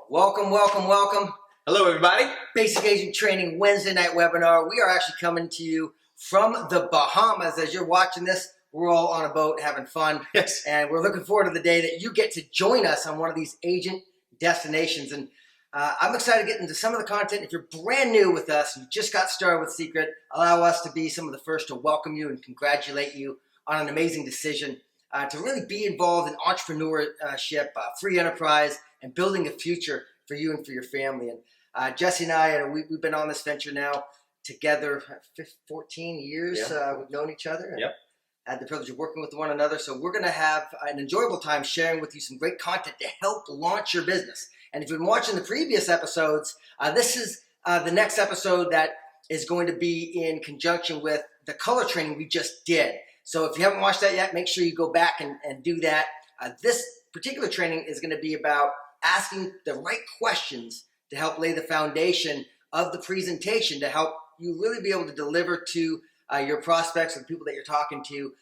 Welcome, welcome, welcome. Hello, everybody. Basic Agent Training Wednesday night webinar. We are actually coming to you from the Bahamas. As you're watching this, we're all on a boat having fun. Yes. And we're looking forward to the day that you get to join us on one of these agent destinations. And I'm excited to get into some of the content. If you're brand new with us, you just got started with Seacret, allow us to be some of the first to welcome you and congratulate you on an amazing decision to really be involved in entrepreneurship, free enterprise, and building a future for you and for your family. And Jesse and I, we've been on this venture now together 14 years. We've known each other and had the privilege of working with one another. So we're going to have an enjoyable time sharing with you some great content to help launch your business. And if you've been watching the previous episodes, this is the next episode that is going to be in conjunction with the color training we just did. So if you haven't watched that yet, make sure you go back and do that. This particular training is going to be about asking the right questions to help lay the foundation of the presentation to help you really be able to deliver to your prospects and the people that you're talking to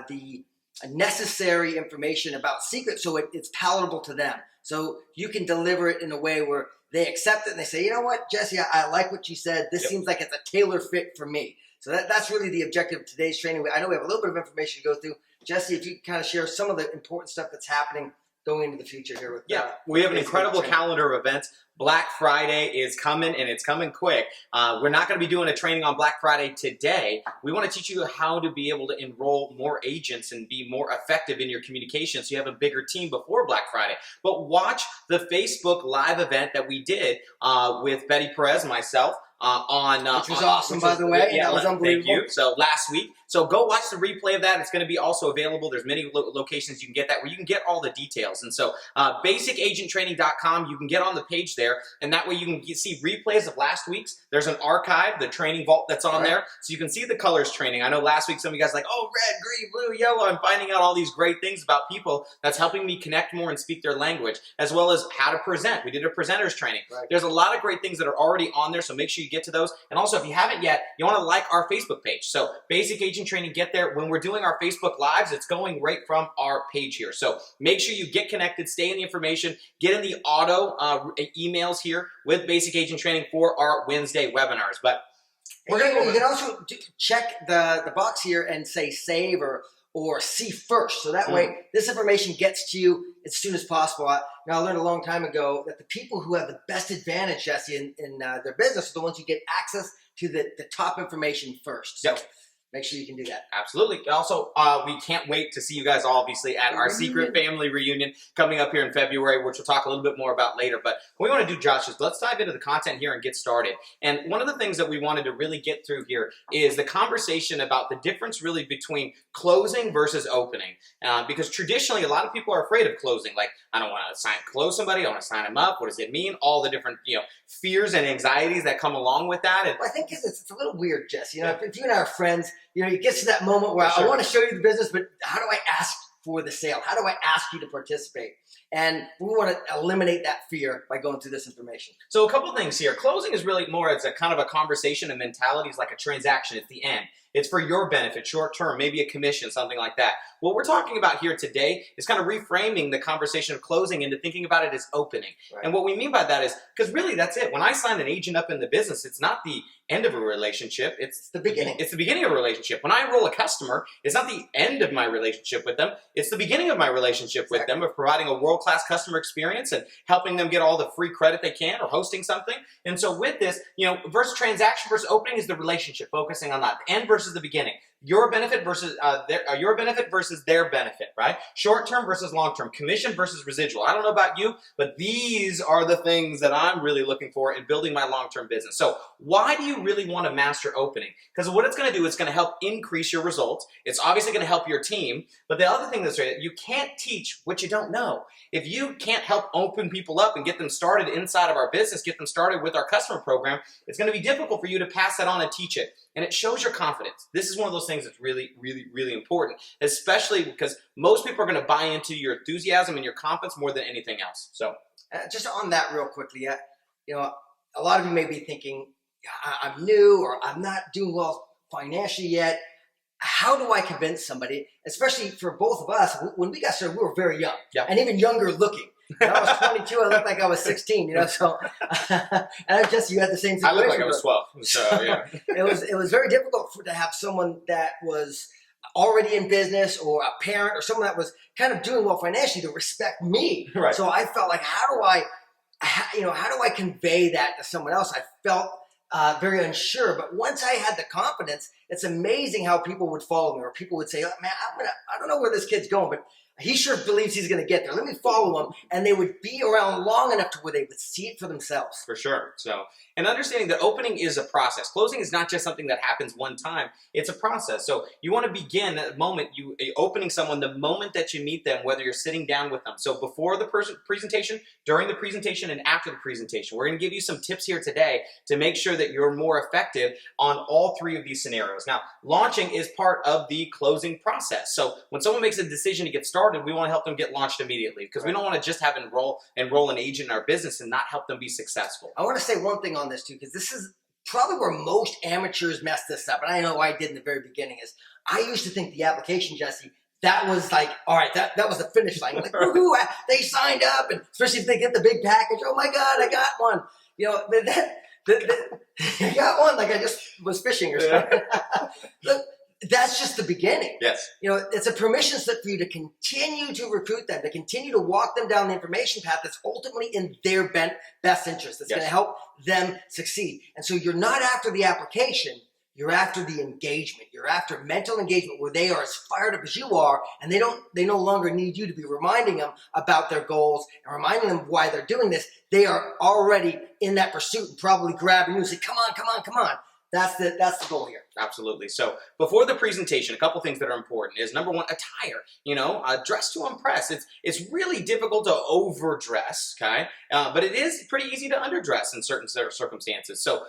the necessary information about Seacret so it's palatable to them. So you can deliver it in a way where they accept it and they say, you know what, Jesse, I like what you said. This seems like it's a tailor fit for me. So that's really the objective of today's training. I know we have a little bit of information to go through. Jesse, if you can kind of share some of the important stuff that's happening going into the future here with we have an incredible calendar of events. Black Friday is coming, and it's coming quick. We're not going to be doing a training on Black Friday today. We want to teach you how to be able to enroll more agents and be more effective in your communication so you have a bigger team before Black Friday. But watch the Facebook Live event that we did with Betty Perez, myself, which was awesome, by the way. Yeah, that was unbelievable. Thank you. So last week. So go watch the replay of that. It's going to be also available. There's many locations you can get that where you can get all the details. And so basicagenttraining.com, you can get on the page there, and that way you can see replays of last week's. There's an archive, the training vault that's on there, so you can see the colors training. I know last week some of you guys were like, oh, red, green, blue, yellow. I'm finding out all these great things about people that's helping me connect more and speak their language, as well as how to present. We did a presenter's training. There's a lot of great things that are already on there, so make sure you get to those. And also, if you haven't yet, you want to like our Facebook page. So Basic Agent Training, get there. When we're doing our Facebook Lives, it's going right from our page here. So make sure you get connected, stay in the information, get in the auto emails here with Basic Agent Training for our Wednesday webinars. But you can also check the box here and say save or see first. So that way, this information gets to you as soon as possible. I learned a long time ago that the people who have the best advantage, Jesse, in their business are the ones who get access to the top information first. So make sure you can do that. Absolutely. Also, we can't wait to see you guys obviously at our Seacret family reunion coming up here in February, which we'll talk a little bit more about later. But what we want to do, Josh, is let's dive into the content here and get started. And one of the things that we wanted to really get through here is the conversation about the difference really between closing versus opening. Because traditionally, a lot of people are afraid of closing. Like, I don't want to close somebody. I want to sign them up. What does it mean? All the different, fears and anxieties that come along with that. And I think it's a little weird, Jesse. If you and I are friends, it gets to that moment where I want to show you the business, but how do I ask for the sale? How do I ask you to participate? And we want to eliminate that fear by going through this information. So a couple things here. Closing is really more as a kind of a conversation and mentality. It's like a transaction. It's the end. It's for your benefit, short term, maybe a commission, something like that. What we're talking about here today is kind of reframing the conversation of closing into thinking about it as opening. And what we mean by that is, because really that's it. When I sign an agent up in the business, it's not the end of a relationship. It's the beginning. It's the beginning of a relationship. When I enroll a customer, it's not the end of my relationship with them. It's the beginning of my relationship with them, of providing a world-class customer experience and helping them get all the free credit they can or hosting something. And so with this, versus transaction versus opening is the relationship, focusing on that. The end versus the beginning. Your benefit versus their benefit, right? Short term versus long term, commission versus residual. I don't know about you, but these are the things that I'm really looking for in building my long term business. So why do you really want to master opening? Because what it's going to do is going to help increase your results. It's obviously going to help your team. But the other thing that's right, you can't teach what you don't know. If you can't help open people up and get them started inside of our business, get them started with our customer program, it's going to be difficult for you to pass that on and teach it. And it shows your confidence. This is one of those things that's really, really, really important, especially because most people are going to buy into your enthusiasm and your confidence more than anything else. So just on that real quickly, a lot of you may be thinking, I'm new or I'm not doing well financially yet. How do I convince somebody, especially for both of us, when we got started, we were very young and even younger looking. When I was 22, I looked like I was 16, so, and I just, you had the same situation. I looked like I was 12, so yeah. It was very difficult to have someone that was already in business or a parent or someone that was kind of doing well financially to respect me. Right. So I felt like, how do I convey that to someone else? I felt very unsure, but once I had the confidence, it's amazing how people would follow me, or people would say, oh, man, I don't know where this kid's going, but he sure believes he's going to get there. Let me follow him. And they would be around long enough to where they would see it for themselves. For sure. So, and understanding that opening is a process. Closing is not just something that happens one time. It's a process. So you want to begin at the moment you opening someone, the moment that you meet them, whether you're sitting down with them. So before the presentation, during the presentation, and after the presentation. We're going to give you some tips here today to make sure that you're more effective on all three of these scenarios. Now, launching is part of the closing process. So when someone makes a decision to get started, we want to help them get launched immediately, because we don't want to just have enroll an agent in our business and not help them be successful. I want to say one thing on this too, because this is probably where most amateurs mess this up, and I know I did in the very beginning, is I used to think the application, Jesse, that was like, all right, that was the finish line. Like, woohoo, they signed up, and especially if they get the big package, oh my God, I got one. I got one, like I just was fishing or something. Look, that's just the beginning. Yes. It's a permission slip for you to continue to recruit them, to continue to walk them down the information path that's ultimately in their best interest. That's going to help them succeed. And so you're not after the application, you're after the engagement. You're after mental engagement where they are as fired up as you are, and they no longer need you to be reminding them about their goals and reminding them why they're doing this. They are already in that pursuit and probably grabbing you and say, come on, come on, come on. That's the goal here. Absolutely. So before the presentation, a couple things that are important is, number one, attire. Dress to impress. It's really difficult to overdress, okay? But it is pretty easy to underdress in certain circumstances. So,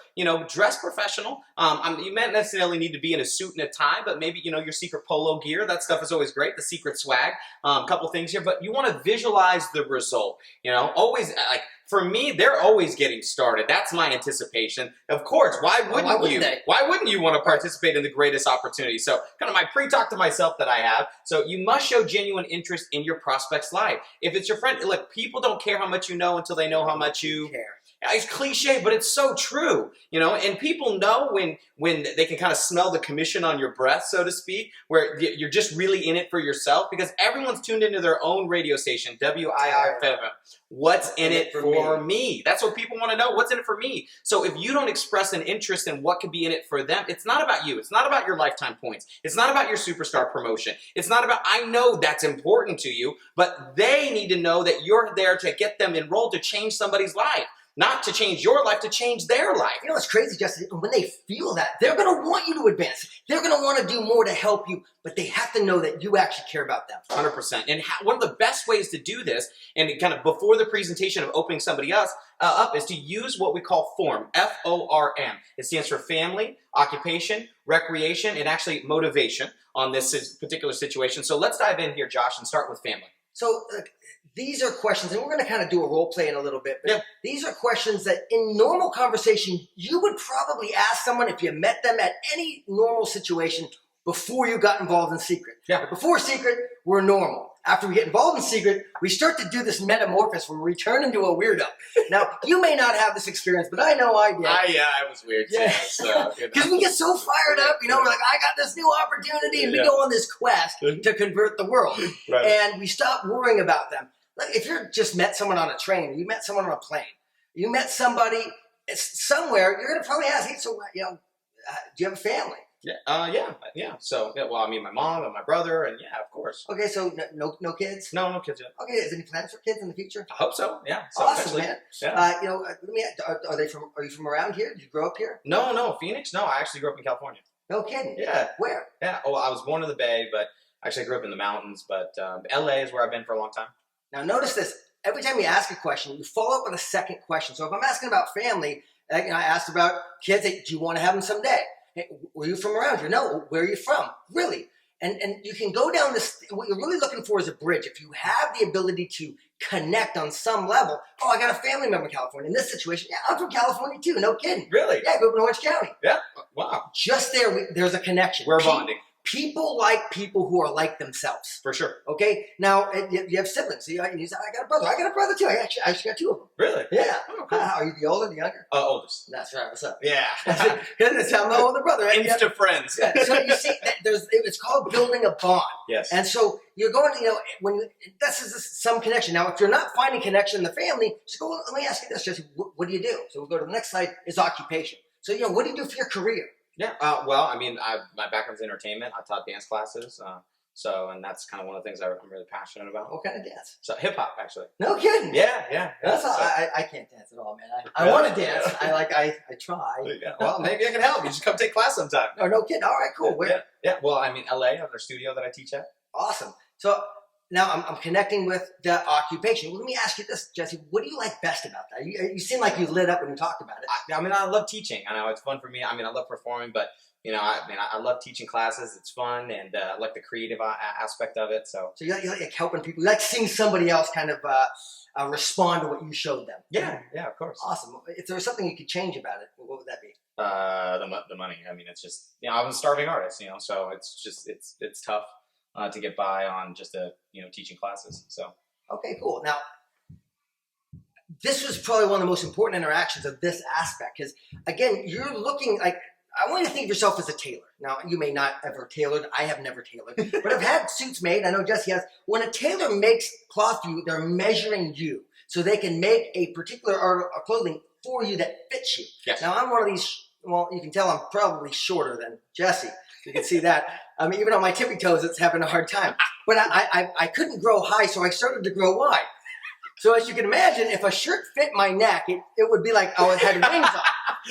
dress professional. You might necessarily need to be in a suit and a tie, but maybe, your Seacret polo gear. That stuff is always great. The Seacret swag. A couple things here, but you want to visualize the result. Always for me, they're always getting started. That's my anticipation. Of course, why wouldn't you? Why wouldn't you want to participate in the greatest opportunity? So kind of my pre-talk to myself that I have. So you must show genuine interest in your prospect's life. If it's your friend, look, people don't care how much you know until they know how much you care. It's cliche, but it's so true, and people know when they can kind of smell the commission on your breath, so to speak, where you're just really in it for yourself, because everyone's tuned into their own radio station, WII-FM. What's in it for me? That's what people want to know. What's in it for me? So if you don't express an interest in what could be in it for them, it's not about you. It's not about your lifetime points. It's not about your superstar promotion. It's not about, I know that's important to you, but they need to know that you're there to get them enrolled to change somebody's life. Not to change your life, to change their life. What's crazy, Justin? When they feel that, they're going to want you to advance. They're going to want to do more to help you, but they have to know that you actually care about them. 100%. And one of the best ways to do this, and kind of before the presentation of opening somebody else up, is to use what we call F.O.R.M. F-O.R.M. It stands for family, occupation, recreation, and actually motivation on this particular situation. So let's dive in here, Josh, and start with family. So these are questions, and we're going to kind of do a role play in a little bit, but these are questions that in normal conversation, you would probably ask someone if you met them at any normal situation before you got involved in Seacret. Yeah. But before Seacret, we're normal. After we get involved in Seacret, we start to do this metamorphosis where we turn into a weirdo. Now, you may not have this experience, but I know I did. I was weird too. Yeah. Because we get so fired up, we're like, I got this new opportunity, and we go on this quest to convert the world. Right. And we stop worrying about them. Like if you just met someone on a train, you met someone on a plane, you met somebody somewhere, you're going to probably ask, hey, so, do you have a family? Yeah. So, well, I mean, my mom and my brother, and of course. Okay, so no kids? No kids yet. Okay, is there any plans for kids in the future? I hope so. Yeah. So awesome, man. Yeah. Are you from around here? Did you grow up here? No, Phoenix. No, I actually grew up in California. No kidding. Yeah. Where? Yeah. Oh, I was born in the Bay, but actually I grew up in the mountains. But LA is where I've been for a long time. Now, notice this. Every time you ask a question, you follow up with a second question. So if I'm asking about family, I asked about kids. Hey, do you want to have them someday? Hey, were you from around here? No. Where are you from? Really? And you can go down this. What you're really looking for is a bridge. If you have the ability to connect on some level. Oh, I got a family member in California. In this situation, I'm from California too. No kidding. Really? Yeah, I grew up in Orange County. Yeah. Wow. Just there's a connection. We're bonding. People like people who are like themselves. For sure. Okay? Now, you have siblings. So you say, I got a brother. I got a brother too. I actually got two of them. Really? Yeah. Oh, cool. Are you the older, the younger? Oldest. That's right. What's up? Yeah. That's how I'm the older brother. Right? Insta friends. Yeah. So you see, it's called building a bond. Yes. And so you're going to, this is some connection. Now, if you're not finding connection in the family, just go, let me ask you this, Jesse, what do you do? So we'll go to the next slide, is occupation. So, what do you do for your career? Yeah. Well, I mean, my background's entertainment. I taught dance classes. And that's kind of one of the things I'm really passionate about. What kind of dance? So hip hop, actually. No kidding. Yeah. That's all. I can't dance at all, man. I want to dance. I try. Yeah. Well, maybe I can help. You should come take class sometime. No kidding. All right, cool. Yeah. Well, I mean, LA, I have their studio that I teach at. Awesome. So now I'm connecting with the occupation. Let me ask you this, Jesse. What do you like best about that? You seem like you lit up when you talked about it. I mean, I love teaching. I know it's fun for me. I mean, I love performing, but I love teaching classes. It's fun, and I like the creative aspect of it. So you like helping people. You like seeing somebody else kind of respond to what you showed them. Yeah, of course. Awesome. If there was something you could change about it, what would that be? The money. I mean, it's just I'm a starving artist, so it's just it's tough to get by on just teaching classes. So okay, cool. Now, this was probably one of the most important interactions of this aspect because again, you're looking like. I want you to think of yourself as a tailor. Now, you may not ever tailored. I have never tailored. But I've had suits made. I know Jesse has. When a tailor makes cloth for you, they're measuring you. So they can make a particular article of clothing for you that fits you. Yes. Now, I'm one of these, you can tell I'm probably shorter than Jesse. You can see that. I mean, even on my tippy toes, it's having a hard time. But I couldn't grow high, so I started to grow wide. So as you can imagine, if a shirt fit my neck, it would be like I had wings on.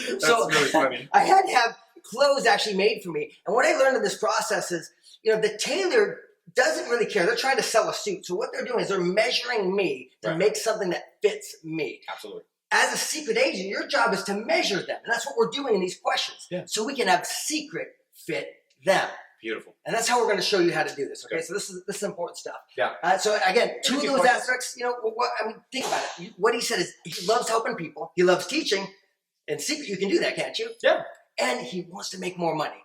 That's really funny. I had to have clothes actually made for me. And what I learned in this process is, the tailor doesn't really care. They're trying to sell a suit. So what they're doing is they're measuring me to make something that fits me. Absolutely. As a secret agent, your job is to measure them. And that's what we're doing in these questions. Yeah. So we can have secret fit them. Beautiful. And that's how we're going to show you how to do this. Okay, so this is important stuff. Yeah. So again, two of those aspects. Think about it. What he said is he loves helping people. He loves teaching. And secret, you can do that, can't you? Yeah. And he wants to make more money.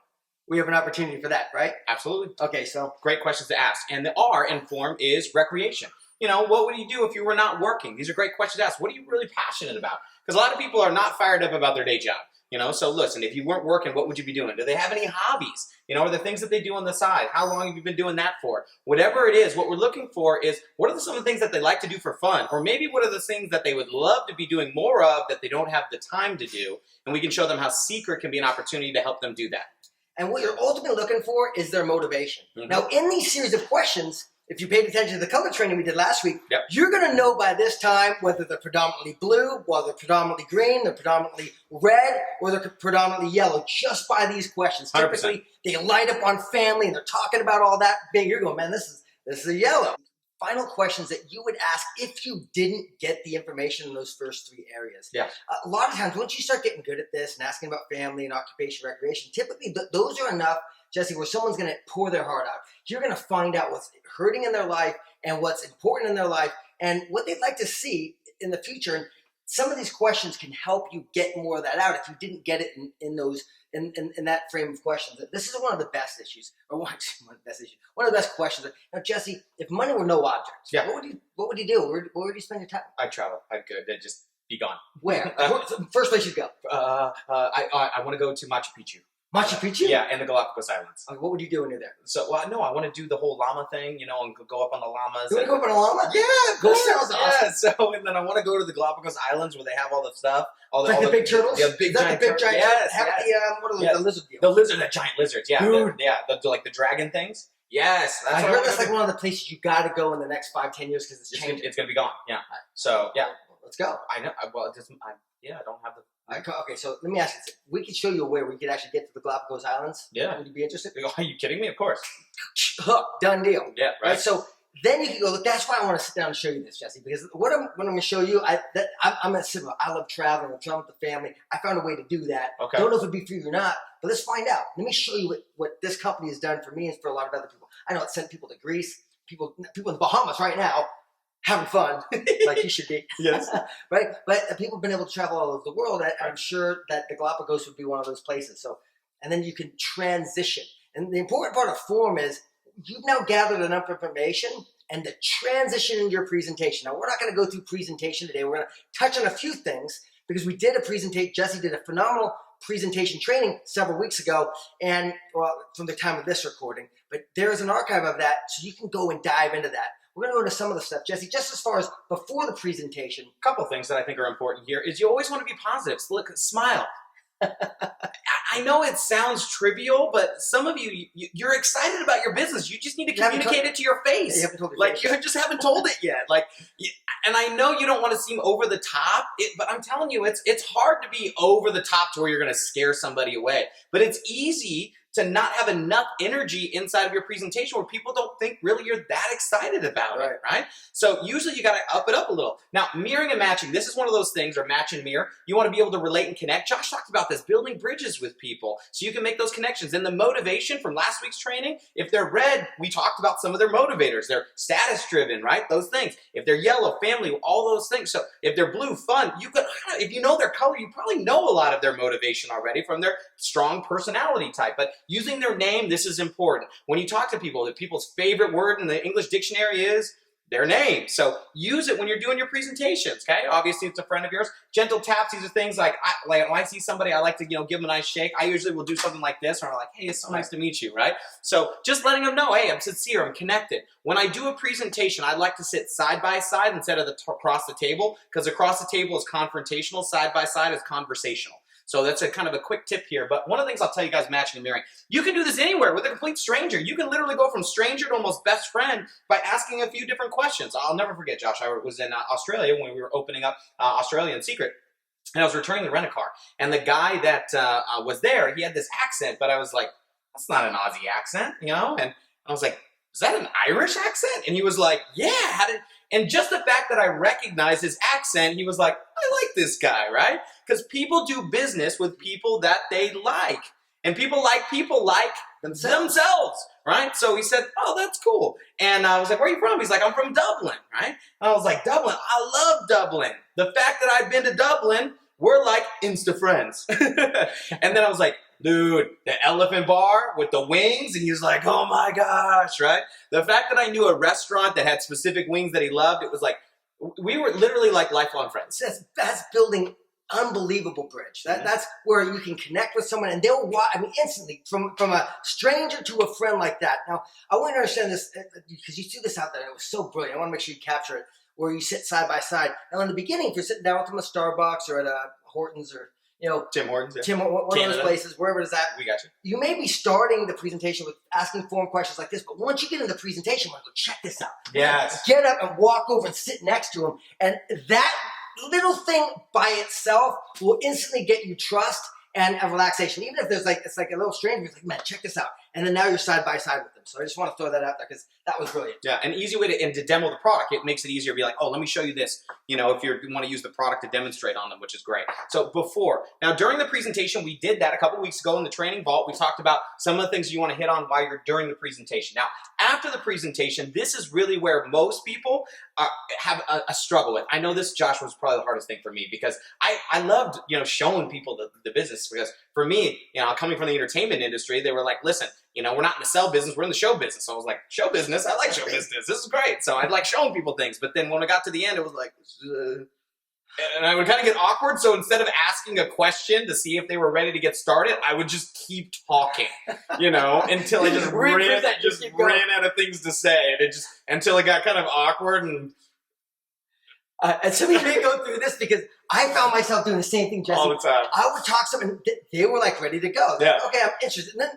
We have an opportunity for that, right? Absolutely. Okay, so great questions to ask. And the R in F.O.R.M is recreation. What would you do if you were not working? These are great questions to ask. What are you really passionate about? Because a lot of people are not fired up about their day job. So listen, if you weren't working, what would you be doing? Do they have any hobbies? Are there things that they do on the side? How long have you been doing that for? Whatever it is, what we're looking for is what are some of the things that they like to do for fun? Or maybe what are the things that they would love to be doing more of that they don't have the time to do? And we can show them how Seacret can be an opportunity to help them do that. And what you're ultimately looking for is their motivation. Mm-hmm. Now, in these series of questions, if you paid attention to the color training we did last week, yep. You're going to know by this time whether they're predominantly blue, whether they're predominantly green, they're predominantly red, or they're predominantly yellow, just by these questions. 100%. Typically, they light up on family, and they're talking about all that big. You're going, man, this is a yellow. Final questions that you would ask if you didn't get the information in those first three areas. Yeah. A lot of times, once you start getting good at this and asking about family and occupation, recreation, typically those are enough, Jesse, where someone's going to pour their heart out. You're going to find out what's hurting in their life and what's important in their life and what they'd like to see in the future. And some of these questions can help you get more of that out if you didn't get it in that frame of questions. This is one of the best issues, or one of the best questions. Now, Jesse, if money were no object, yeah. what would you do? Where would you spend your time? I'd travel. I'd go. I'd just be gone. Where? First place you'd go? I want to go to Machu Picchu. Machu Picchu? Yeah, and the Galapagos Islands. What would you do when you're there? So, I want to do the whole llama thing, and go up on the llamas. You want to go up on a llama? Yeah, that sounds awesome. Yeah, so, and then I want to go to the Galapagos Islands where they have all the stuff. All the big turtles? Yeah, big giant turtles. Yes, what are the lizard deals? The lizard, the giant lizards, yeah. Dude. The dragon things. Yes. I heard that's like one of the places you got to go in the next 5-10 years because it's changing. It's going to be gone, yeah. So, yeah. Let's go. I know. Well, I don't have the... Okay, so let me ask you this. We could show you a way where we could actually get to the Galapagos Islands. Yeah. Would you be interested? Are you kidding me? Of course. Done deal. Yeah, right. So then you can go, look, that's why I want to sit down and show you this, Jesse, because what I'm going to show you, I'm a similar. I love traveling. I'm traveling with the family. I found a way to do that. Okay. Don't know if it'd be for you or not, but let's find out. Let me show you what this company has done for me and for a lot of other people. I know it sent people to Greece, people in the Bahamas right now, having fun, like you should be. Yes. Right? But people have been able to travel all over the world. I'm sure that the Galapagos would be one of those places. So, and then you can transition. And the important part of F.O.R.M is you've now gathered enough information and the transition into your presentation. Now, we're not going to go through presentation today. We're going to touch on a few things because we did a presentation. Jesse did a phenomenal presentation training several weeks ago, and well, from the time of this recording, but there is an archive of that, so you can go and dive into that. We're going to go into some of the stuff, Jesse, just as far as before the presentation. A couple things that I think are important here is you always want to be positive. So look, smile. I know it sounds trivial, but some of you're excited about your business. You just need to communicate it to your face. You just haven't told it yet. And I know you don't want to seem over the top, but I'm telling you, it's hard to be over the top to where you're going to scare somebody away. But it's easy to not have enough energy inside of your presentation where people don't think really you're that excited about it, right? So usually you got to up it up a little. Now, mirroring and matching, this is one of those things, or match and mirror. You want to be able to relate and connect. Josh talked about this, building bridges with people so you can make those connections. And the motivation from last week's training, if they're red, we talked about some of their motivators. They're status driven, right? Those things. If they're yellow, family, all those things. So if they're blue, fun, if you know their color, you probably know a lot of their motivation already from their strong personality type. But using their name, this is important. When you talk to people, the people's favorite word in the English dictionary is their name. So use it when you're doing your presentations, okay? Obviously, it's a friend of yours. Gentle taps, these are things like when I see somebody, I like to give them a nice shake. I usually will do something like this, or I'm like, hey, it's so nice to meet you, right? So just letting them know, hey, I'm sincere, I'm connected. When I do a presentation, I like to sit side by side instead of across the table, because across the table is confrontational, side by side is conversational. So that's a kind of a quick tip here. But one of the things I'll tell you guys, matching and mirroring, you can do this anywhere with a complete stranger. You can literally go from stranger to almost best friend by asking a few different questions. I'll never forget, Josh, I was in Australia when we were opening up Australia in Seacret. And I was returning the rent-a-car. And the guy that was there, he had this accent, but I was like, that's not an Aussie accent, And I was like, is that an Irish accent? And he was like, yeah. And just the fact that I recognized his accent, he was like, I like this guy, right? Because people do business with people that they like. And people like themselves, right? So he said, oh, that's cool. And I was like, where are you from? He's like, I'm from Dublin, right? And I was like, Dublin, I love Dublin. The fact that I've been to Dublin, we're like Insta friends. And then I was like, dude, the Elephant Bar with the wings, and he was like, oh my gosh, right? The fact that I knew a restaurant that had specific wings that he loved, it was like, we were literally like lifelong friends. That's building unbelievable bridge. That's where you can connect with someone and they'll watch, instantly from a stranger to a friend like that. Now, I want to understand this because you threw this out there and it was so brilliant. I want to make sure you capture it where you sit side by side. Now, in the beginning, if you're sitting down with them at Starbucks or at a Hortons or Tim Hortons, one of those places, wherever it is at. We got you. You may be starting the presentation with asking F.O.R.M questions like this, but once you get into the presentation, I'm going to go, check this out. Yes. Get up and walk over and sit next to him. And that little thing by itself will instantly get you trust and a relaxation. Even if it's like a little stranger, it's like, man, check this out. And then now you're side by side with them. So I just want to throw that out there because that was brilliant. Yeah, an easy way to demo the product. It makes it easier to be like, oh, let me show you this. If you want to use the product to demonstrate on them, which is great. So now during the presentation, we did that a couple weeks ago in the training vault. We talked about some of the things you want to hit on while you're during the presentation. Now, after the presentation, this is really where most people have a struggle with. I know this, Josh, was probably the hardest thing for me because I loved, showing people the business because for me, coming from the entertainment industry, they were like, listen, we're not in the sell business, we're in the show business. So I was like, show business? I like show business. This is great. So I'd like showing people things. But then when I got to the end, it was like, and I would kind of get awkward. So instead of asking a question to see if they were ready to get started, I would just keep talking, until I just ran out of things to say. And until it got kind of awkward and so we may go through this because I found myself doing the same thing, Jesse. All the time. I would talk to them and they were like ready to go. Yeah. Like, okay, I'm interested. And then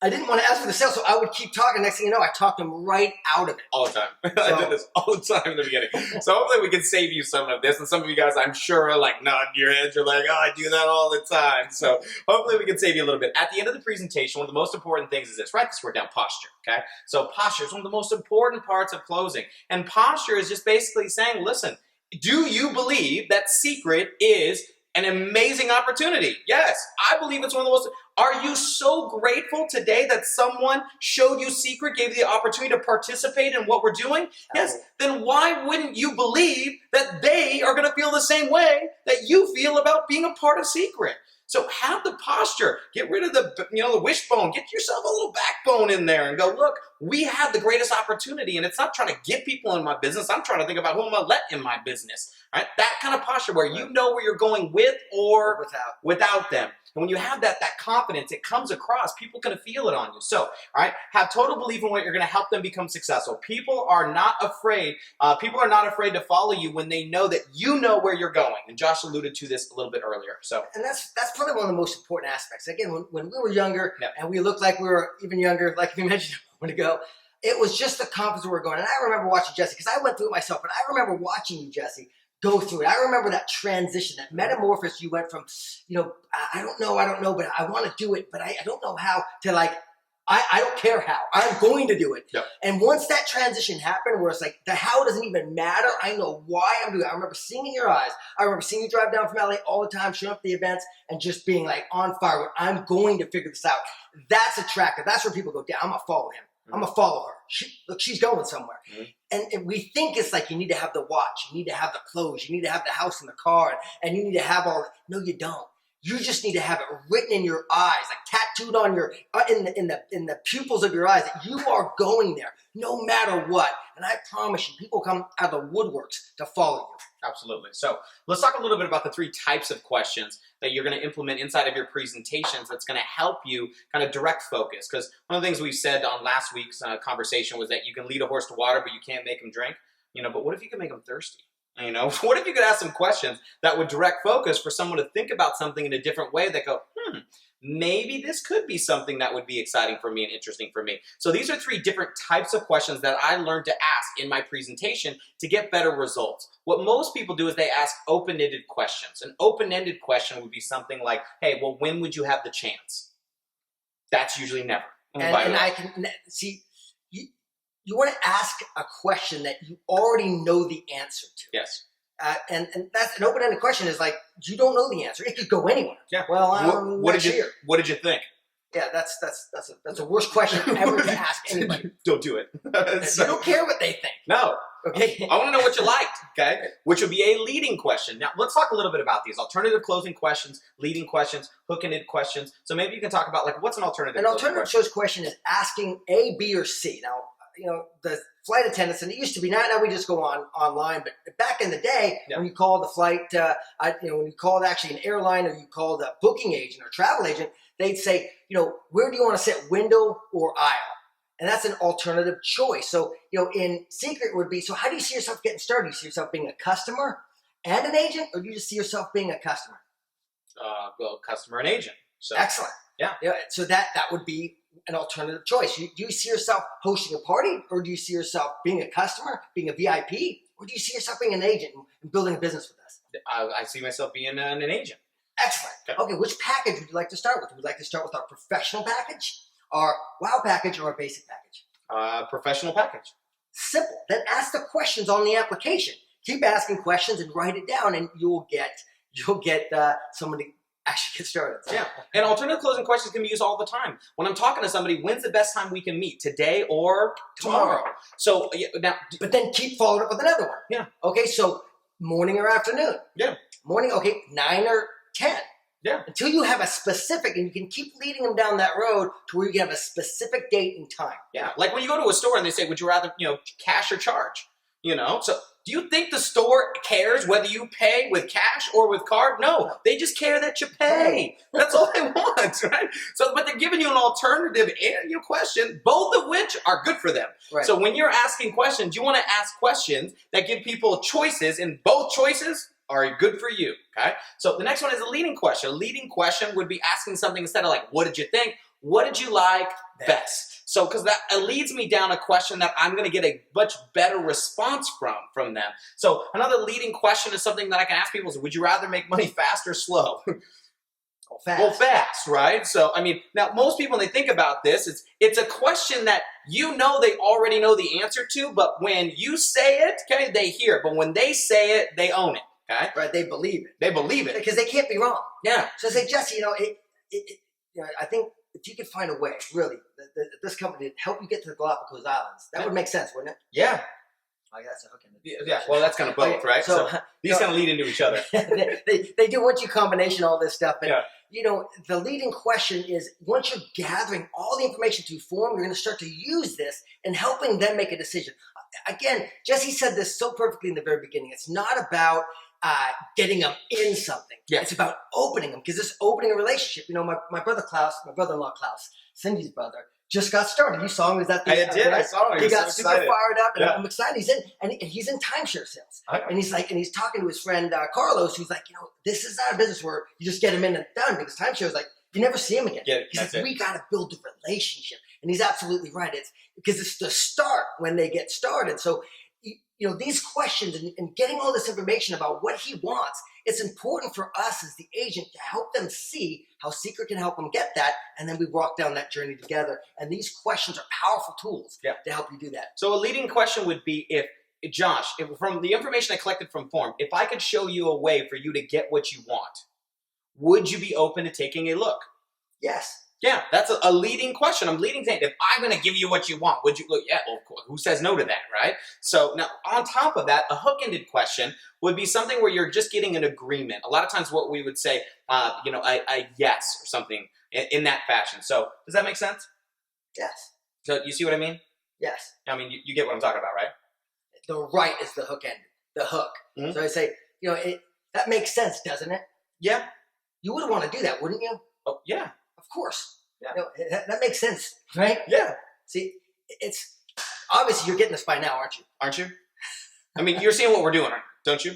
I didn't want to ask for the sale, so I would keep talking. Next thing you know, I talked them right out of it. All the time. I did this all the time in the beginning. So hopefully we can save you some of this. And some of you guys, I'm sure, are like nodding your heads. You're like, oh, I do that all the time. So hopefully we can save you a little bit. At the end of the presentation, one of the most important things is this. Write this word down, posture, okay? So posture is one of the most important parts of closing. And posture is just basically saying, listen, do you believe that Seacret is an amazing opportunity? Yes, I believe it's one of the most. Are you so grateful today that someone showed you Seacret, gave you the opportunity to participate in what we're doing? Yes, then why wouldn't you believe that they are going to feel the same way that you feel about being a part of Seacret? So have the posture. Get rid of the wishbone. Get yourself a little backbone in there and go, look, we have the greatest opportunity, and it's not trying to get people in my business. I'm trying to think about who I'm going to let in my business. Right? That kind of posture where you know where you're going with or without them. And when you have that confidence, it comes across. People can feel it on you. So, all right, have total belief in what you're going to help them become successful. People are not afraid. People are not afraid to follow you when they know that you know where you're going. And Josh alluded to this a little bit earlier. So, and that's probably one of the most important aspects. Again, when we were younger and we looked like we were even younger, like we mentioned a moment ago, it was just the confidence we were going. And I remember watching Jesse, because I went through it myself, but I remember watching you, Jesse, go through it. I remember that transition, that metamorphosis. You went from, I don't know, but I want to do it, but I don't know how, to like, I don't care how. I'm going to do it. Yep. And once that transition happened, where it's like the how doesn't even matter. I know why I'm doing it. I remember seeing it in your eyes. I remember seeing you drive down from LA all the time, showing up at the events, and just being like on fire. I'm going to figure this out. That's attractive. That's where people go, yeah, I'm going to follow him. I'm going to follow her. She's going somewhere. And we think it's like you need to have the watch, you need to have the clothes, you need to have the house and the car, and you need to have all that. No, you don't. You just need to have it written in your eyes, like tattooed on your in the pupils of your eyes, that you are going there no matter what. And I promise you, people come out of the woodworks to follow you. Absolutely. So let's talk a little bit about the 3 types of questions that you're going to implement inside of your presentations that's going to help you kind of direct focus. Because one of the things we said on last week's conversation was that you can lead a horse to water, but you can't make him drink. But what if you can make him thirsty? What if you could ask some questions that would direct focus for someone to think about something in a different way that go, maybe this could be something that would be exciting for me and interesting for me. So these are 3 different types of questions that I learned to ask in my presentation to get better results. What most people do is they ask open-ended questions. An open-ended question would be something like, hey, well, when would you have the chance? That's usually never. And I can see, you want to ask a question that you already know the answer to. Yes. And that's an open-ended question. Is like, you don't know the answer. It could go anywhere. Yeah. Well, what did you think? Yeah, that's the worst question ever to ask anybody. Don't do it. You don't care what they think. No. Okay. I want to know what you liked, okay? Which would be a leading question. Now, let's talk a little bit about these. Alternative closing questions, leading questions, hook-ended questions. So maybe you can talk about, like, what's an alternative An alternative choice question is asking A, B, or C. Now, the flight attendants, and it used to be, now we just go online, but back in the day, when you called the flight, when you called actually an airline, or you called a booking agent or travel agent, they'd say, where do you want to sit, window or aisle? And that's an alternative choice. So, in Seacret would be, so how do you see yourself getting started? Do you see yourself being a customer and an agent, or do you just see yourself being a customer? Well, customer and agent. So. Excellent. Yeah. So that would be an alternative choice. Do you see yourself hosting a party, or do you see yourself being a customer, being a VIP, or do you see yourself being an agent and building a business with us? I see myself being an agent. Excellent. Okay, which package would you like to start with? Would you like to start with our professional package, our wow package, or our basic package? Professional package. Simple. Then ask the questions on the application. Keep asking questions and write it down, and you'll get someone to actually get started. So. Yeah, and alternative closing questions can be used all the time. When I'm talking to somebody, when's the best time we can meet? Today or tomorrow? So now, but then keep following up with another one. Yeah. Okay, so morning or afternoon? Yeah. Morning, okay, 9 or 10. Yeah. Until you have a specific, and you can keep leading them down that road to where you have a specific date and time. Yeah, like when you go to a store and they say, would you rather, cash or charge? So do you think the store cares whether you pay with cash or with card? No, they just care that you pay. That's all they want, right? So, but they're giving you an alternative and your question, both of which are good for them. Right. So when you're asking questions, you want to ask questions that give people choices, and both choices are good for you, okay? So the next one is a leading question. A leading question would be asking something instead of like, what did you think? What did you like best? So, because that leads me down a question that I'm going to get a much better response from them. So another leading question is something that I can ask people is, would you rather make money fast or slow? Fast. Well, fast, right? So, now most people, when they think about this, it's a question that they already know the answer to, but when you say it, okay, they hear it. But when they say it, they own it, okay? Right, they believe it. They believe it. Because they can't be wrong. Yeah. So I say, Jesse, I think if you could find a way, really, this company to help you get to the Galapagos Islands, that would make sense, wouldn't it? Yeah. Oh, yeah, that's a hook in Yeah, well, that's kind of both, right? So these kind of lead into each other. they do once you combination all this stuff, and the leading question is, once you're gathering all the information to form, you're going to start to use this in helping them make a decision. Again, Jesse said this so perfectly in the very beginning. It's not about getting them in something. Yeah. It's about opening them, because it's opening a relationship. My brother-in-law Klaus, Cindy's brother, just got started. You saw him. Was that the I did. I saw him. He got super fired up, and Yeah. I'm excited. He's in timeshare sales, Okay. and he's talking to his friend Carlos, who's like, this is not a business where you just get him in and done, because timeshare is like you never see him again. Yeah, He's like, we got to build a relationship, and he's absolutely right. It's because it's the start when they get started. So these questions and getting all this information about what he wants, it's important for us as the agent to help them see how Seacret can help them get that, and then we walk down that journey together. And these questions are powerful tools to help you do that. So a leading question would be, Josh, from the information I collected from F.O.R.M, if I could show you a way for you to get what you want, would you be open to taking a look? Yes. Yeah, that's a leading question. I'm leading saying, if I'm going to give you what you want, would you look? Yeah, well, of course. Who says no to that, right? So now, on top of that, a hook-ended question would be something where you're just getting an agreement. A lot of times what we would say, a yes or something in that fashion. So does that make sense? Yes. So you see what I mean? Yes. I mean, you get what I'm talking about, right? The right is the hook end, the hook. Mm-hmm. So I say, that makes sense, doesn't it? Yeah. You would want to do that, wouldn't you? Oh, yeah. Of course. Yeah. That makes sense, right? Yeah. See, it's obviously you're getting this by now, aren't you? Aren't you? I mean, you're seeing what we're doing, don't you?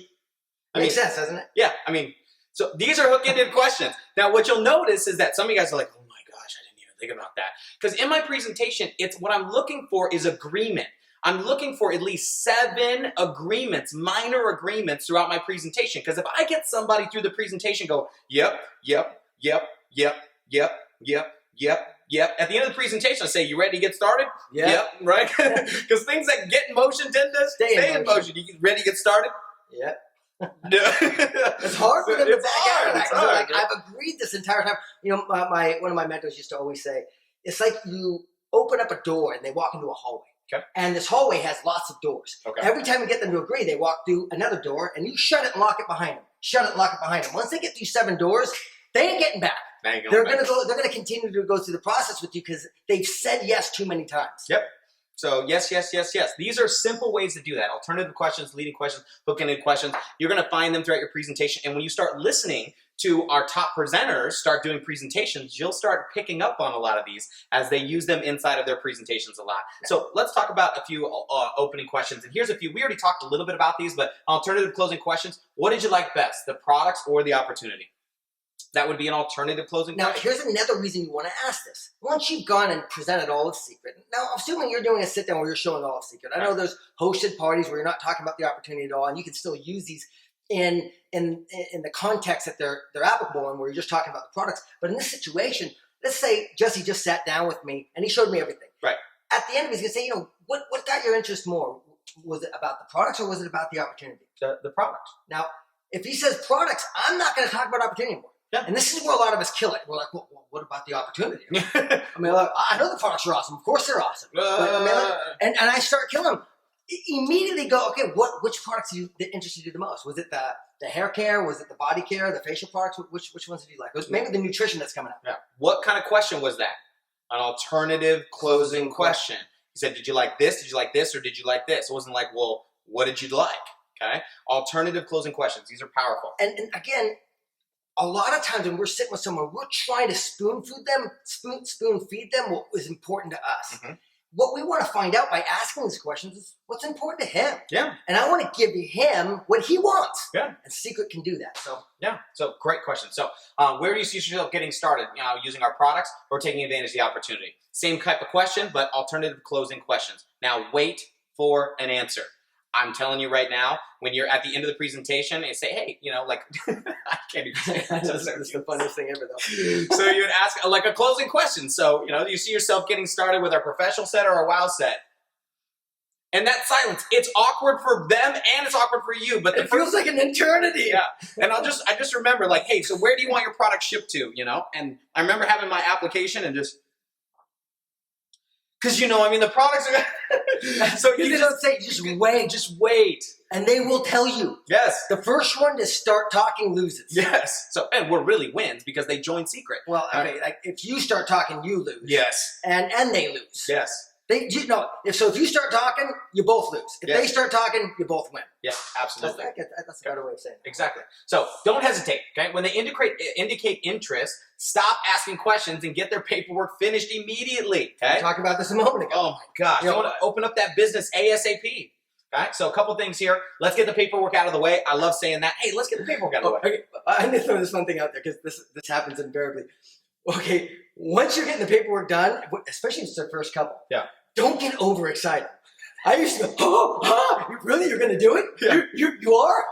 Makes sense, doesn't it? Yeah. I mean, so these are hook-ended questions. Now, what you'll notice is that some of you guys are like, oh my gosh, I didn't even think about that. Because in my presentation, what I'm looking for is agreement. I'm looking for at least 7 agreements, minor agreements throughout my presentation. Because if I get somebody through the presentation go, yep, yep, yep, yep, yep, yep, yep, yep. At the end of the presentation, I say, you ready to get started? Yep, right? Because things that get in motion tend to stay in motion. You ready to get started? Yep. It's It's hard for them to back out of that. It's hard, Like, I've agreed this entire time. One of my mentors used to always say, it's like you open up a door and they walk into a hallway. Okay. And this hallway has lots of doors. Okay. Every time you get them to agree, they walk through another door, and you shut it and lock it behind them. Shut it and lock it behind them. Once they get through 7 doors, they ain't getting back. They're going to continue to go through the process with you because they've said yes too many times. Yep. So yes, yes, yes, yes. These are simple ways to do that. Alternative questions, leading questions, hook-ended questions. You're going to find them throughout your presentation. And when you start listening to our top presenters start doing presentations, you'll start picking up on a lot of these as they use them inside of their presentations a lot. So let's talk about a few opening questions. And here's a few. We already talked a little bit about these, but alternative closing questions. What did you like best, the products or the opportunity? That would be an alternative closing Now, question. here's another reason you want to ask this. Once you've gone and presented all of Seacret, now, assuming you're doing a sit-down where you're showing all of Seacret. I know there's hosted parties where you're not talking about the opportunity at all, and you can still use these in the context that they're applicable in, where you're just talking about the products. But in this situation, let's say Jesse just sat down with me, and he showed me everything. Right. At the end of it, he's going to say, what got your interest more? Was it about the products, or was it about the opportunity? The product. Now, if he says products, I'm not going to talk about opportunity anymore. Yeah. And this is where a lot of us kill it. We're like, well, what about the opportunity? I mean, look, I know the products are awesome. Of course they're awesome. And I start killing them. Immediately go, okay, which products that interested you the most? Was it the hair care? Was it the body care? The facial products? Which ones did you like? It was maybe the nutrition that's coming up. Yeah. What kind of question was that? An alternative closing question. He said, did you like this? Did you like this? Or did you like this? It wasn't like, well, what did you like? Okay. Alternative closing questions. These are powerful. And again, a lot of times when we're sitting with someone, we're trying to spoon feed them what is important to us. Mm-hmm. What we want to find out by asking these questions is what's important to him. Yeah. And I want to give him what he wants. Yeah. And Seacret can do that. So yeah. So great question. So where do you see yourself getting started? Using our products or taking advantage of the opportunity? Same type of question, but alternative closing questions. Now wait for an answer. I'm telling you right now, when you're at the end of the presentation and say, hey, I can't even say it. That's the funniest thing ever, though. So you would ask like a closing question. So, you see yourself getting started with our professional set or a wow set. And that silence, it's awkward for them and it's awkward for you. But it feels like an eternity. Yeah. And I just remember like, hey, so where do you want your product shipped to, And I remember having my application and just, Because, the products are... So you don't say, just wait. Just wait. And they will tell you. Yes. The first one to start talking loses. Yes. So, and what really wins because they join Seacret. Well, okay, like if you start talking, you lose. Yes. And they lose. Yes. If you start talking, you both lose. If they start talking, you both win. Yeah, absolutely. That's a better way of saying it. Exactly. So don't hesitate, okay? When they indicate interest, stop asking questions and get their paperwork finished immediately, okay? We were talking about this a moment ago. Oh my gosh. You want to open up that business ASAP. Okay, so a couple things here. Let's get the paperwork out of the way. I love saying that. Hey, let's get the paperwork out of the way. Okay. I need to throw this one thing out there because this happens invariably. Okay, once you're getting the paperwork done, especially if it's their first couple, don't get overexcited. I used to, really? You're going to do it? Yeah. You are?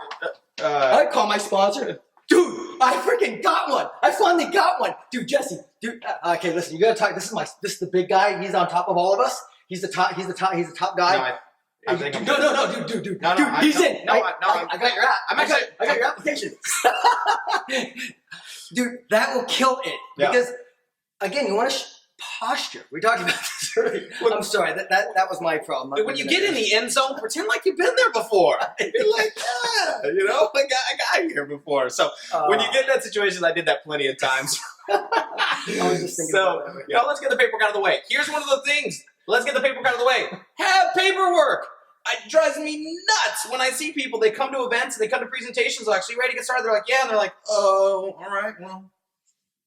I call my sponsor. Dude, I freaking got one. I finally got one. Dude, Jesse. Dude, okay, listen, you got to talk. This is the big guy. He's on top of all of us. He's the top guy. No, dude. No, dude, he's in. I got your app. I got your application. Dude, that will kill it. Because, again, you want to posture. We talked about this earlier. I'm sorry, that was my problem. When you get in the end zone, pretend like you've been there before. Be like, I got here before. So when you get in that situation, I did that plenty of times. I was just thinking about that. Let's get the paperwork out of the way. Here's one of the things. Let's get the paperwork out of the way. Have paperwork. It drives me nuts when I see people, they come to events, they come to presentations, they're like, so you ready to get started? They're like, yeah. And they're like, oh, all right, well,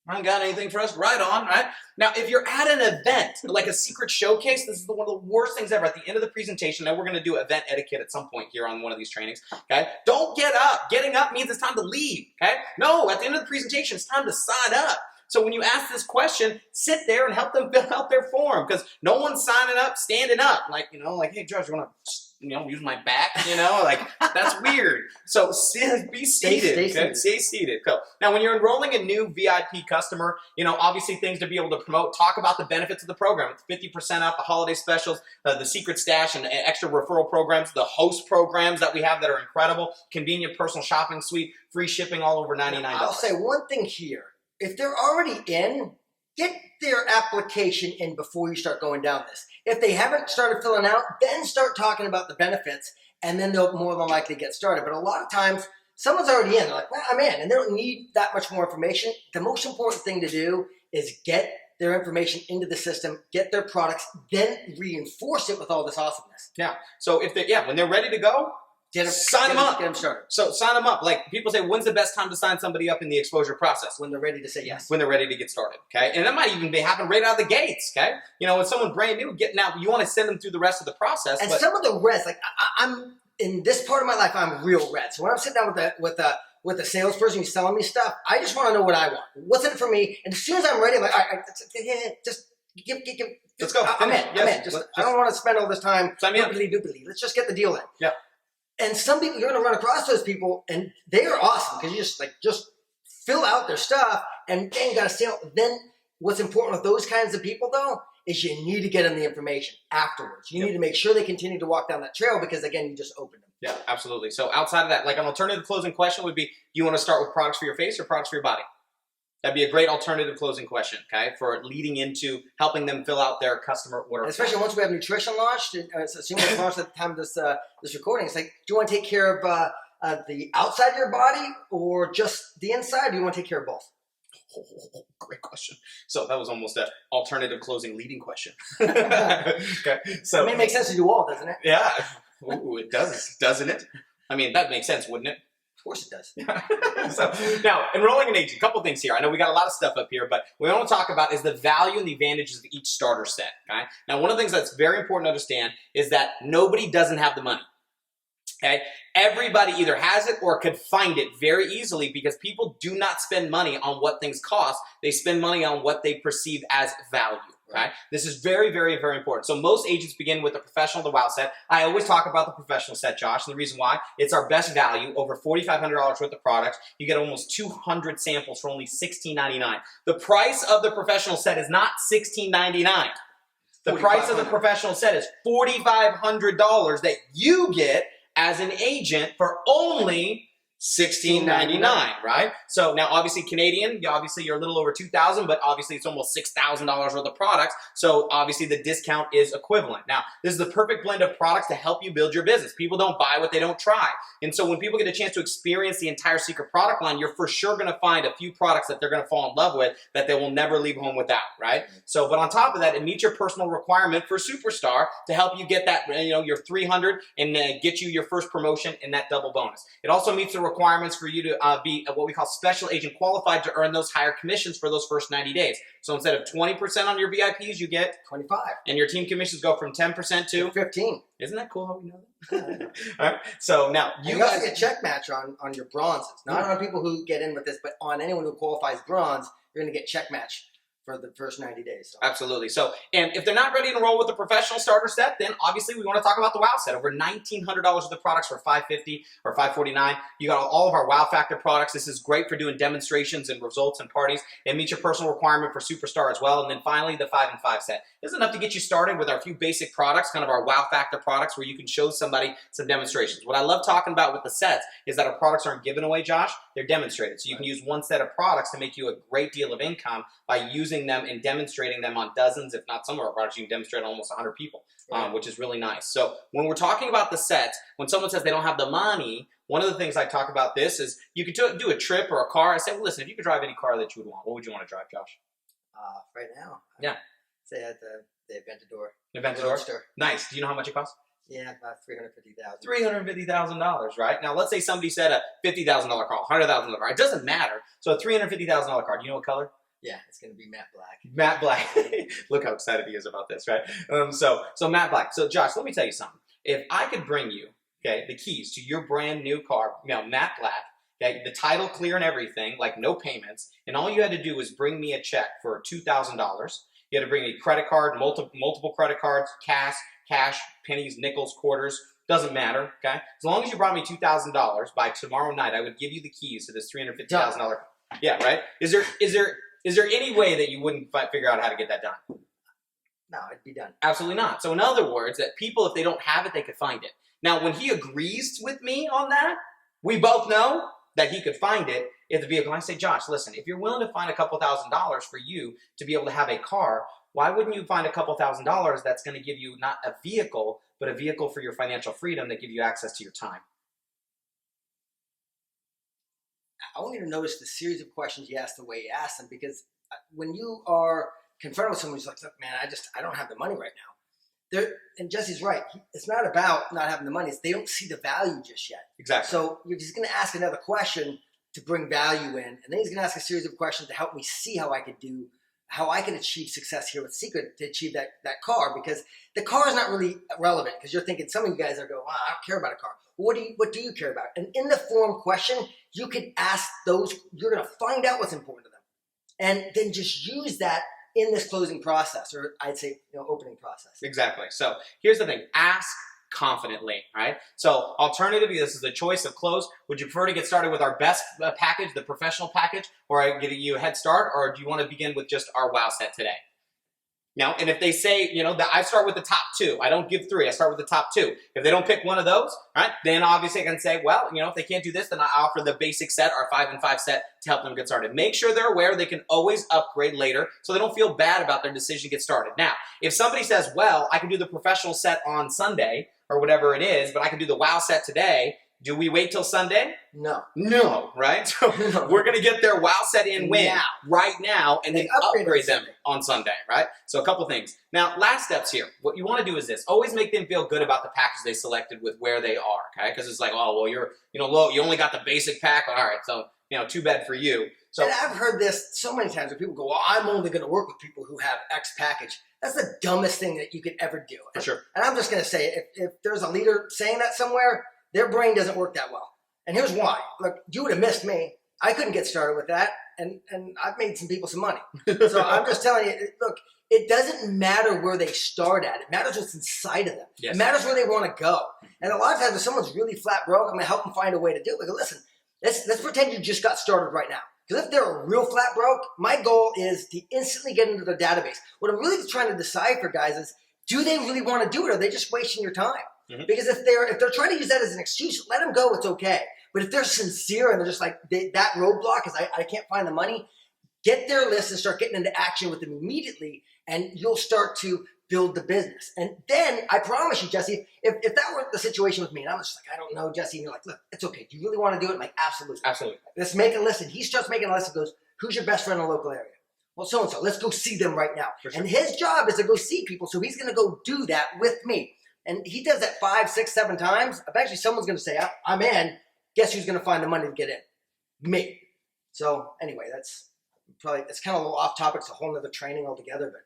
I haven't got anything for us. Right on, right? Now, if you're at an event, like a secret showcase, this is one of the worst things ever. At the end of the presentation, now we're going to do event etiquette at some point here on one of these trainings, okay? Don't get up. Getting up means it's time to leave, okay? No, at the end of the presentation, it's time to sign up. So when you ask this question, sit there and help them fill out their form because no one's signing up, standing up. Like, hey, Josh, you want to, use my back? That's weird. So be seated. Stay seated. Cool. Now, when you're enrolling a new VIP customer, obviously things to be able to promote. Talk about the benefits of the program. It's 50% off, the holiday specials, the secret stash and extra referral programs, the host programs that we have that are incredible, convenient personal shopping suite, free shipping all over $99. I'll say one thing here. If they're already in, get their application in before you start going down this. If they haven't started filling out, then start talking about the benefits, and then they'll more than likely get started. But a lot of times, someone's already in. They're like, well, I'm in, and they don't need that much more information. The most important thing to do is get their information into the system, get their products, then reinforce it with all this awesomeness. Yeah. So when they're ready to go, sign them up. Get them started. So sign them up. Like people say, when's the best time to sign somebody up in the exposure process? When they're ready to say yes. When they're ready to get started, okay? And that might even happen right out of the gates, okay? When someone brand new getting out, you want to send them through the rest of the process. And some of the reds, like I'm in this part of my life, I'm real red. So when I'm sitting down with a salesperson who's selling me stuff, I just want to know what I want. What's in it for me? And as soon as I'm ready, I'm like, all right, just give. Let's go. I'm in. I don't want to spend all this time doobly. Let's just get the deal in. Yeah. And some people, you're going to run across those people, and they are awesome because you just fill out their stuff, and then got a sale. Then what's important with those kinds of people, though, is you need to get them the information afterwards. You need to make sure they continue to walk down that trail because, again, you just opened them. Yeah, absolutely. So outside of that, like an alternative closing question would be, do you want to start with products for your face or products for your body? That'd be a great alternative closing question, okay, for leading into helping them fill out their customer order. And especially once we have nutrition launched, assuming it's launched at the time of this recording, it's like, do you want to take care of the outside of your body or just the inside? Or do you want to take care of both? Oh, great question. So that was almost an alternative closing leading question. Okay, so it makes sense to do all, doesn't it? Yeah. Ooh, it does, doesn't it? I mean, that makes sense, wouldn't it? Of course it does. So now, enrolling an agent, a couple things here. I know we got a lot of stuff up here, but what we want to talk about is the value and the advantages of each starter set. Okay? Now, one of the things that's very important to understand is that nobody doesn't have the money. Okay? Everybody either has it or could find it very easily because people do not spend money on what things cost. They spend money on what they perceive as value. Okay? This is very, very, very important. So most agents begin with the professional, the wow set. I always talk about the professional set, Josh, and the reason why, it's our best value, over $4,500 worth of products. You get almost 200 samples for only $16.99. The price of the professional set is not $16.99. The price of the professional set is $4,500 that you get as an agent for only $16.99, right? So now, obviously, Canadian, obviously you're a little over $2,000, but obviously it's almost $6,000 worth of products. So obviously the discount is equivalent. Now, this is the perfect blend of products to help you build your business. People don't buy what they don't try. And so when people get a chance to experience the entire Seacret product line, you're for sure going to find a few products that they're going to fall in love with that they will never leave home without, right? So, but on top of that, it meets your personal requirement for Superstar to help you get that, your 300 and get you your first promotion and that double bonus. It also meets the requirements for you to be what we call special agent qualified to earn those higher commissions for those first 90 days. So instead of 20% on your VIPs, you get 25. And your team commissions go from 10% to 15. Isn't that cool how we know that? All right. So now you guys get check match on your bronzes. Not on people who get in with this, but on anyone who qualifies bronze, you're going to get check match for the first 90 days. So. Absolutely. So, and if they're not ready to enroll with the professional starter set, then obviously we want to talk about the Wow set. Over $1,900 of the products for $550 or $549. You got all of our Wow Factor products. This is great for doing demonstrations and results and parties. It meets your personal requirement for Superstar as well. And then finally, the 5 and 5 set. This is enough to get you started with our few basic products, kind of our Wow Factor products, where you can show somebody some demonstrations. What I love talking about with the sets is that our products aren't given away, Josh. They're demonstrated. So you can use one set of products to make you a great deal of income by using them and demonstrating them on dozens, if not some of our products. You can demonstrate on almost 100 people, which is really nice. So when we're talking about the sets, when someone says they don't have the money, one of the things I talk about this is you could do a trip or a car. I say, well, listen, if you could drive any car that you would want, what would you want to drive, Josh? Right now. Yeah. Say at the Aventador. Aventador? Nice. Do you know how much it costs? Yeah, about $350,000. $350,000, right? Now, let's say somebody said a $50,000 car, $100,000 car. It doesn't matter. So a $350,000 car, do you know what color? Yeah, it's going to be matte black. Matte black. Look how excited he is about this, right? So matte black. So Josh, let me tell you something. If I could bring you, okay, the keys to your brand new car, matte black, okay, the title clear and everything, like no payments, and all you had to do was bring me a check for $2,000. You had to bring me credit card, multiple credit cards, cash, pennies, nickels, quarters. Doesn't matter, okay? As long as you brought me $2,000 by tomorrow night, I would give you the keys to this $350,000. Yeah, right? Is there any way that you wouldn't figure out how to get that done? No, it'd be done. Absolutely not. So in other words, that people, if they don't have it, they could find it. Now, when he agrees with me on that, we both know that he could find it in the vehicle. And I say, Josh, listen, if you're willing to find a couple $1,000s for you to be able to have a car, why wouldn't you find a couple $1,000s that's going to give you not a vehicle, but a vehicle for your financial freedom that give you access to your time? I want you to notice the series of questions you ask the way you ask them, because when you are confronted with someone who's like, look, man, I don't have the money right now. And Jesse's right. It's not about not having the money. It's they don't see the value just yet. Exactly. So you're just going to ask another question to bring value in. And then he's going to ask a series of questions to help me see how I can achieve success here with Seacret to achieve that car, because the car is not really relevant, because you're thinking, some of you guys are going, wow, I don't care about a car. Well, what do you care about? And in the F.O.R.M question, you can ask those, you're going to find out what's important to them. And then just use that in this closing process, or I'd say, opening process. Exactly. So here's the thing. Ask confidently, right? So alternatively, this is the choice of close. Would you prefer to get started with our best package, the professional package, or I give you a head start, or do you want to begin with just our Wow set today? Now, and if they say, that I start with the top 2, I don't give 3, I start with the top 2. If they don't pick one of those, right, then obviously I can say, well, if they can't do this, then I offer the basic set, our 5 and 5 set, to help them get started. Make sure they're aware they can always upgrade later, so they don't feel bad about their decision to get started. Now, if somebody says, well, I can do the professional set on Sunday, or whatever it is, but I can do the Wow set today, do we wait till Sunday? No, right? So we're going to get their Wow set in right now, and then upgrade them on Sunday, right? So a couple things. Now, last steps here. What you want to do is this. Always make them feel good about the package they selected with where they are, okay? Because it's like, oh, well, you're, low. You only got the basic pack. All right, so, too bad for you. So, and I've heard this so many times where people go, well, I'm only going to work with people who have X package. That's the dumbest thing that you could ever do. For sure. And I'm just going to say, if there's a leader saying that somewhere, their brain doesn't work that well. And here's why. Look, you would have missed me. I couldn't get started with that. And I've made some people some money. So I'm just telling you, look, it doesn't matter where they start at. It matters what's inside of them. Yes. It matters where they want to go. And a lot of times if someone's really flat broke, I'm going to help them find a way to do it. Like, listen, let's pretend you just got started right now. Because if they're real flat broke, my goal is to instantly get into their database. What I'm really trying to decide for guys is, do they really want to do it, or are they just wasting your time? Mm-hmm. Because if they're trying to use that as an excuse, let them go. It's okay. But if they're sincere and they're just like, that roadblock is I can't find the money, get their list and start getting into action with them immediately, and you'll start to build the business. And then I promise you, Jesse, if that were the situation with me, and I was just like, I don't know, Jesse, and you're like, look, it's okay. Do you really want to do it? I'm like, absolutely. Absolutely. Let's make a list. And he starts making a list and goes, who's your best friend in the local area? Well, so-and-so. Let's go see them right now. For sure. And his job is to go see people. So he's going to go do that with me. And he does that 5, 6, 7 times. Eventually someone's going to say, I'm in. Guess who's going to find the money to get in? Me. So anyway, it's kind of a little off topic. It's a whole nother training altogether, but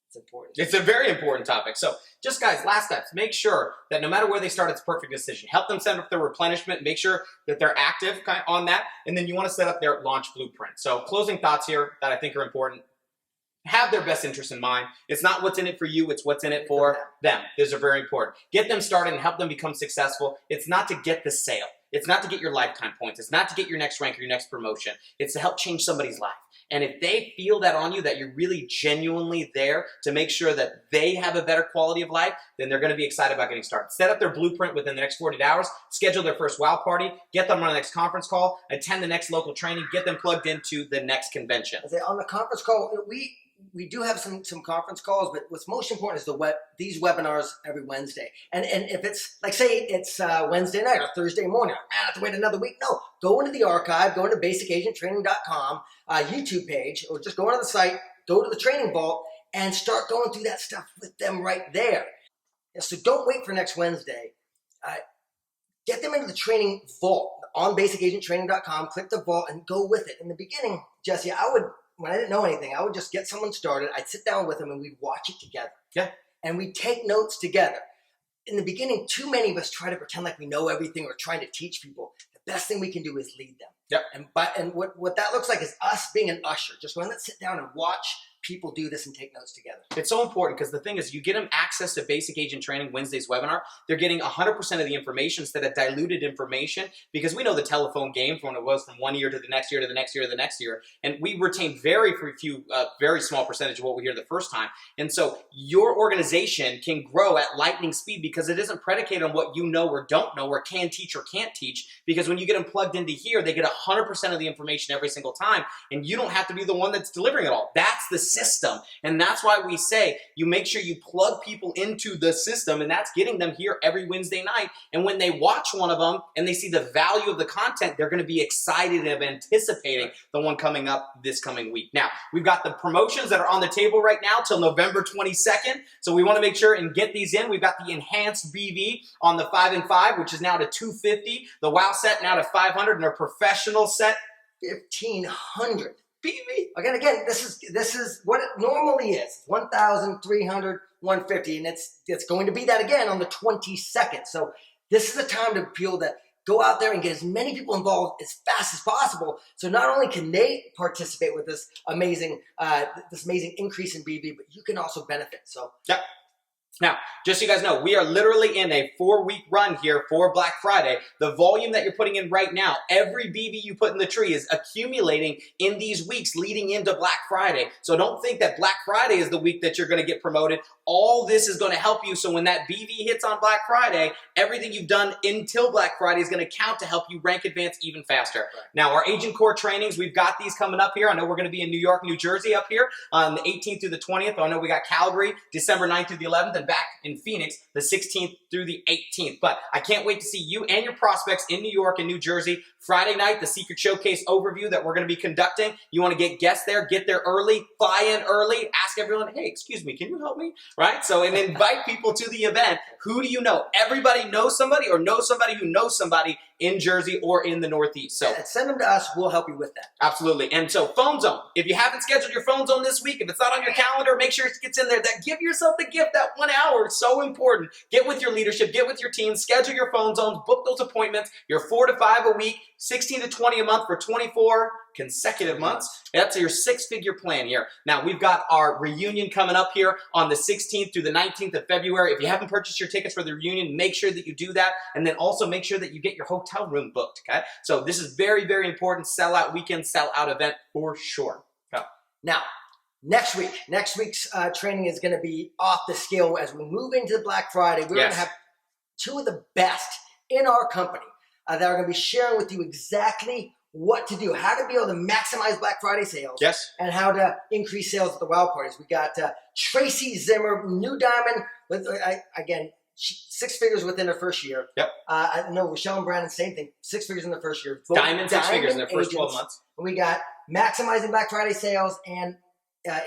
it's important. It's a very important topic. So just guys, last steps, make sure that no matter where they start, it's a perfect decision. Help them set up their replenishment, make sure that they're active on that, and then you want to set up their launch blueprint. So closing thoughts here that I think are important. Have their best interest in mind. It's not what's in it for you, it's what's in it for them. These are very important. Get them started and help them become successful. It's not to get the sale. It's not to get your lifetime points. It's not to get your next rank or your next promotion. It's to help change somebody's life. And if they feel that on you, that you're really genuinely there to make sure that they have a better quality of life, then they're going to be excited about getting started. Set up their blueprint within the next 48 hours, schedule their first wow party, get them on the next conference call, attend the next local training, get them plugged into the next convention. On the conference call, we do have some conference calls, but what's most important is these webinars every Wednesday. And if it's, like, say it's Wednesday night or Thursday morning, I have to wait another week. No, go into the archive, go into basicagenttraining.com, YouTube page, or just go onto the site, go to the training vault, and start going through that stuff with them right there. And so don't wait for next Wednesday. Get them into the training vault on basicagenttraining.com, click the vault, and go with it. In the beginning, Jesse, when I didn't know anything, I would just get someone started. I'd sit down with them and we'd watch it together. Yeah. And we'd take notes together. In the beginning, too many of us try to pretend like we know everything or trying to teach people. The best thing we can do is lead them. Yep. And what that looks like is us being an usher. Just going, let's sit down and watch people do this and take notes together. It's so important because the thing is, you get them access to Basic Agent Training Wednesday's webinar. They're getting 100% of the information instead of diluted information, because we know the telephone game from when it was from one year to the next year to the next year to the next year. And we retain very small percentage of what we hear the first time. And so your organization can grow at lightning speed because it isn't predicated on what you know or don't know or can teach or can't teach. Because when you get them plugged into here, they get 100% of the information every single time. And you don't have to be the one that's delivering it all. That's the system. And that's why we say you make sure you plug people into the system, and that's getting them here every Wednesday night. And when they watch one of them and they see the value of the content, they're going to be excited and anticipating the one coming up this coming week. Now, we've got the promotions that are on the table right now till November 22nd. So we want to make sure and get these in. We've got the enhanced BV on the 5 and 5, which is now to $250. The WOW set now to $500, and our professional set $1,500. BV. Again, this is what it normally is. $1,300, $150, and it's going to be that again on the 22nd. So this is the time to be able to go out there and get as many people involved as fast as possible. So not only can they participate with this amazing increase in BV, but you can also benefit. So yep. Now, just so you guys know, we are literally in a 4-week run here for Black Friday. The volume that you're putting in right now, every BV you put in the tree is accumulating in these weeks leading into Black Friday. So don't think that Black Friday is the week that you're going to get promoted. All this is going to help you. So when that BV hits on Black Friday, everything you've done until Black Friday is going to count to help you rank advance even faster. Right. Now, our Agent Core trainings, we've got these coming up here. I know we're going to be in New York, New Jersey up here on the 18th through the 20th. I know we got Calgary, December 9th through the 11th, and back in Phoenix, the 16th through the 18th. But I can't wait to see you and your prospects in New York and New Jersey. Friday night, the Secret Showcase overview that we're going to be conducting. You want to get guests there, get there early, fly in early, ask everyone, hey, excuse me, can you help me? Right? So, and invite people to the event. Who do you know? Everybody knows somebody or knows somebody who knows somebody in Jersey or in the Northeast. So send them to us. We'll help you with that. Absolutely. And so Phone Zone, if you haven't scheduled your Phone Zone this week, if it's not on your calendar, make sure it gets in there. That give yourself the gift, that 1 hour. It's so important. Get with your leadership, get with your team, schedule your Phone Zones, book those appointments. You're 4 to 5 a week, 16 to 20 a month for 24 consecutive months. That's your 6-figure plan here. Now, we've got our reunion coming up here on the 16th through the 19th of February. If you haven't purchased your tickets for the reunion, make sure that you do that. And then also make sure that you get your hotel room booked, okay? So this is very, very important. Sell-out weekend, sell-out event for sure. Okay. Now, next week's training is going to be off the scale as we move into Black Friday. We're going to have two of the best in our company. that are going to be sharing with you exactly what to do, how to be able to maximize Black Friday sales, Yes. and how to increase sales at the wild parties. We got Tracy Zimmer, new diamond, with again, 6 figures within her first year. Yep. I know Rochelle and Brandon, same thing, 6 figures in their first year. Both Diamond 6 figures in their first agents. 12 months. And we got maximizing Black Friday sales and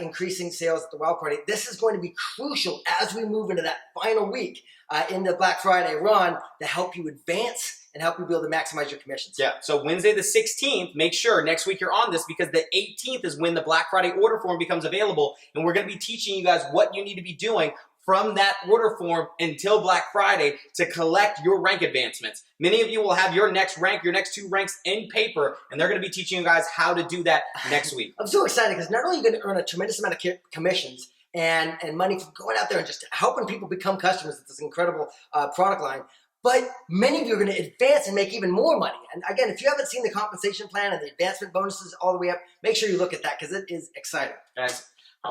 increasing sales at the wild party. This is going to be crucial as we move into that final week in the Black Friday run to help you advance and help you be able to maximize your commissions. Yeah, so Wednesday the 16th, make sure next week you're on this because the 18th is when the Black Friday order form becomes available, and we're going to be teaching you guys what you need to be doing from that order form until Black Friday to collect your rank advancements. Many of you will have your next rank, your next 2 ranks in paper, and they're going to be teaching you guys how to do that next week. I'm so excited because not only are you going to earn a tremendous amount of commissions and money from going out there and just helping people become customers with this incredible product line, but many of you are going to advance and make even more money. And again, if you haven't seen the compensation plan and the advancement bonuses all the way up, make sure you look at that because it is exciting. Guys,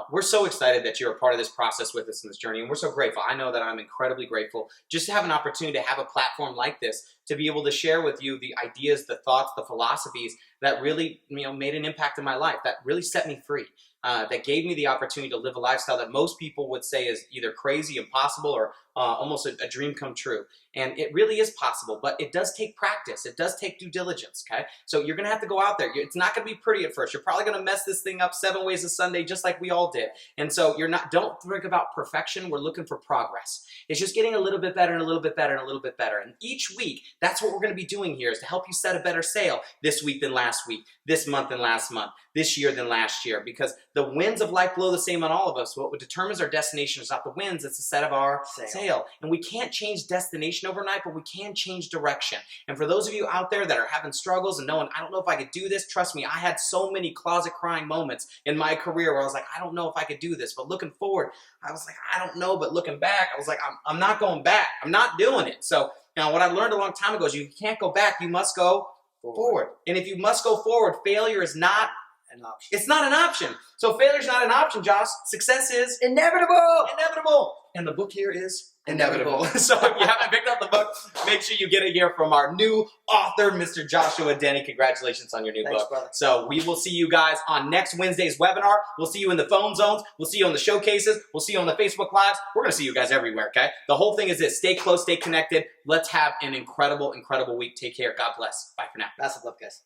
we're so excited that you're a part of this process with us in this journey, and we're so grateful. I know that I'm incredibly grateful just to have an opportunity to have a platform like this to be able to share with you the ideas, the thoughts, the philosophies that really made an impact in my life, that really set me free, that gave me the opportunity to live a lifestyle that most people would say is either crazy, impossible, or almost a dream come true. And it really is possible, but it does take practice. It does take due diligence, okay? So you're going to have to go out there. It's not going to be pretty at first. You're probably going to mess this thing up 7 ways a Sunday, just like we all did. And so don't think about perfection. We're looking for progress. It's just getting a little bit better and a little bit better and a little bit better. And each week, that's what we're going to be doing here is to help you set a better sale this week than last week, this month than last month, this year than last year, because the winds of life blow the same on all of us. What determines our destination is not the winds, it's the set of our sail. And we can't change destination overnight, but we can change direction. And for those of you out there that are having struggles and knowing, I don't know if I could do this, trust me, I had so many closet crying moments in my career where I was like, I don't know if I could do this. But looking forward, I was like, I don't know. But looking back, I was like, I'm not going back. I'm not doing it. So now what I learned a long time ago is you can't go back. You must go forward. And if you must go forward, failure is not an option. It's not an option. So failure is not an option, Josh. Success is inevitable. Inevitable. And the book here is inevitable. So if you haven't picked up the book, make sure you get it here from our new author, Mr. Joshua Denny. Congratulations on your new book. Brother. So we will see you guys on next Wednesday's webinar. We'll see you in the phone zones. We'll see you on the showcases. We'll see you on the Facebook Lives. We're going to see you guys everywhere, okay? The whole thing is this. Stay close, stay connected. Let's have an incredible, incredible week. Take care. God bless. Bye for now. Massive love, guys.